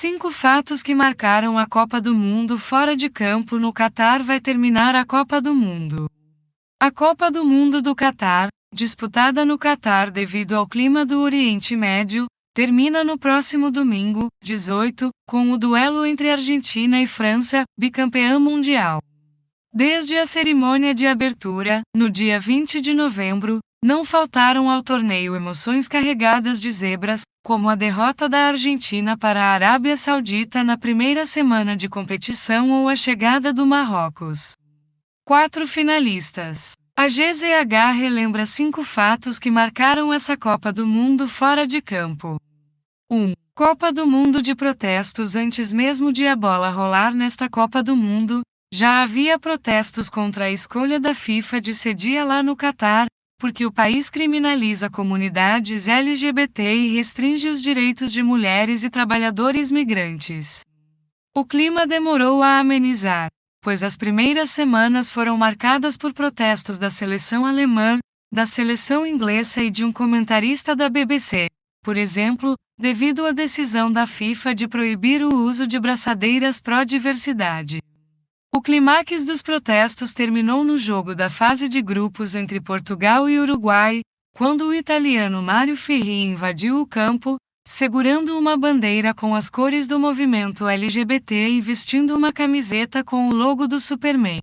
5 fatos que marcaram a Copa do Mundo fora de campo. No Catar vai terminar a Copa do Mundo. A Copa do Mundo do Catar, disputada no Catar devido ao clima do Oriente Médio, termina no próximo domingo, 18, com o duelo entre Argentina e França, bicampeã mundial. Desde a cerimônia de abertura, no dia 20 de novembro, não faltaram ao torneio emoções carregadas de zebras, como a derrota da Argentina para a Arábia Saudita na primeira semana de competição ou a chegada do Marrocos. 4 finalistas. A GZH relembra 5 fatos que marcaram essa Copa do Mundo fora de campo. 1. Copa do Mundo de protestos. Antes mesmo de a bola rolar nesta Copa do Mundo, já havia protestos contra a escolha da FIFA de sediar lá no Catar, porque o país criminaliza comunidades LGBT e restringe os direitos de mulheres e trabalhadores migrantes. O clima demorou a amenizar, pois as primeiras semanas foram marcadas por protestos da seleção alemã, da seleção inglesa e de um comentarista da BBC, por exemplo, devido à decisão da FIFA de proibir o uso de braçadeiras pró-diversidade. O clímax dos protestos terminou no jogo da fase de grupos entre Portugal e Uruguai, quando o italiano Mário Ferri invadiu o campo, segurando uma bandeira com as cores do movimento LGBT e vestindo uma camiseta com o logo do Superman.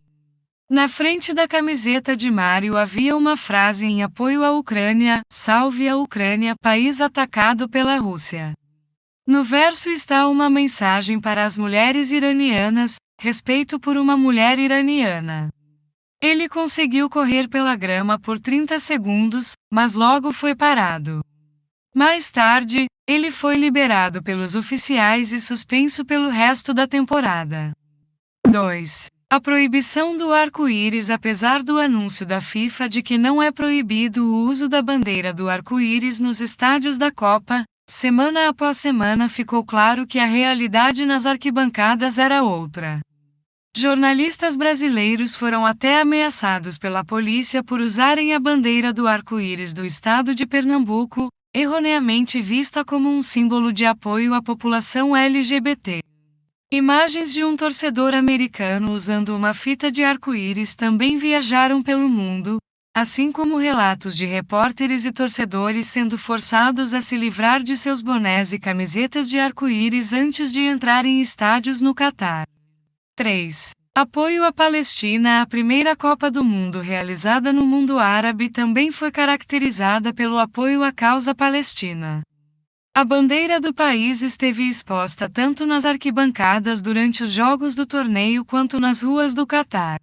Na frente da camiseta de Mário havia uma frase em apoio à Ucrânia: "Salve a Ucrânia, país atacado pela Rússia". No verso está uma mensagem para as mulheres iranianas: respeito por uma mulher iraniana. Ele conseguiu correr pela grama por 30 segundos, mas logo foi parado. Mais tarde, ele foi liberado pelos oficiais e suspenso pelo resto da temporada. 2. A proibição do arco-íris. Apesar do anúncio da FIFA de que não é proibido o uso da bandeira do arco-íris nos estádios da Copa, semana após semana ficou claro que a realidade nas arquibancadas era outra. Jornalistas brasileiros foram até ameaçados pela polícia por usarem a bandeira do arco-íris do estado de Pernambuco, erroneamente vista como um símbolo de apoio à população LGBT. Imagens de um torcedor americano usando uma fita de arco-íris também viajaram pelo mundo, assim como relatos de repórteres e torcedores sendo forçados a se livrar de seus bonés e camisetas de arco-íris antes de entrar em estádios no Catar. 3. Apoio à Palestina. A primeira Copa do Mundo realizada no mundo árabe também foi caracterizada pelo apoio à causa palestina. A bandeira do país esteve exposta tanto nas arquibancadas durante os jogos do torneio quanto nas ruas do Catar.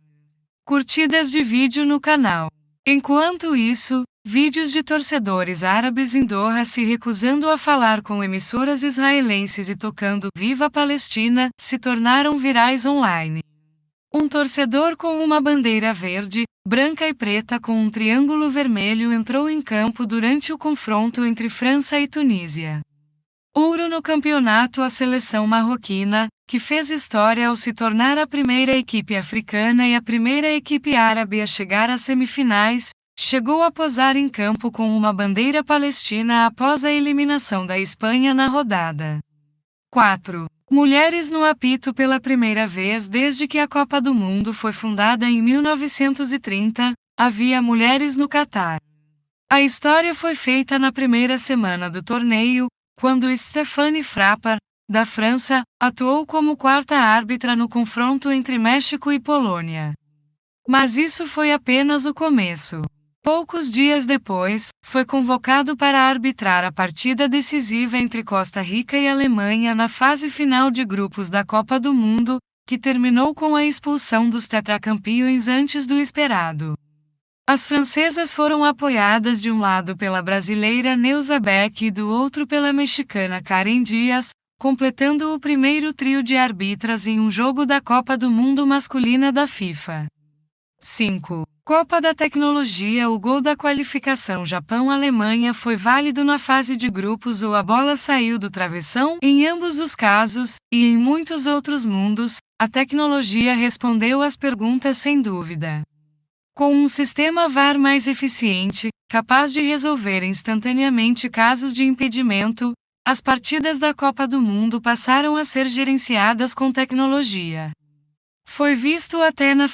Curtidas de vídeo no canal. Enquanto isso, vídeos de torcedores árabes em Doha se recusando a falar com emissoras israelenses e tocando "Viva Palestina" se tornaram virais online. Um torcedor com uma bandeira verde, branca e preta com um triângulo vermelho entrou em campo durante o confronto entre França e Tunísia. Ouro no campeonato. A seleção marroquina, que fez história ao se tornar a primeira equipe africana e a primeira equipe árabe a chegar às semifinais, chegou a posar em campo com uma bandeira palestina após a eliminação da Espanha na rodada. 4. Mulheres no apito. Pela primeira vez desde que a Copa do Mundo foi fundada em 1930, havia mulheres no Catar. A história foi feita na primeira semana do torneio, quando Stéphanie Frappart, da França, atuou como quarta árbitra no confronto entre México e Polônia. Mas isso foi apenas o começo. Poucos dias depois, foi convocado para arbitrar a partida decisiva entre Costa Rica e Alemanha na fase final de grupos da Copa do Mundo, que terminou com a expulsão dos tetracampeões antes do esperado. As francesas foram apoiadas de um lado pela brasileira Neuza Beck e do outro pela mexicana Karen Dias, completando o primeiro trio de árbitras em um jogo da Copa do Mundo masculina da FIFA. 5. Copa da Tecnologia. O gol da qualificação Japão-Alemanha foi válido na fase de grupos ou a bola saiu do travessão? Em ambos os casos, e em muitos outros mundos, a tecnologia respondeu às perguntas sem dúvida. Com um sistema VAR mais eficiente, capaz de resolver instantaneamente casos de impedimento, As partidas da Copa do Mundo passaram a ser gerenciadas com tecnologia. Foi visto até na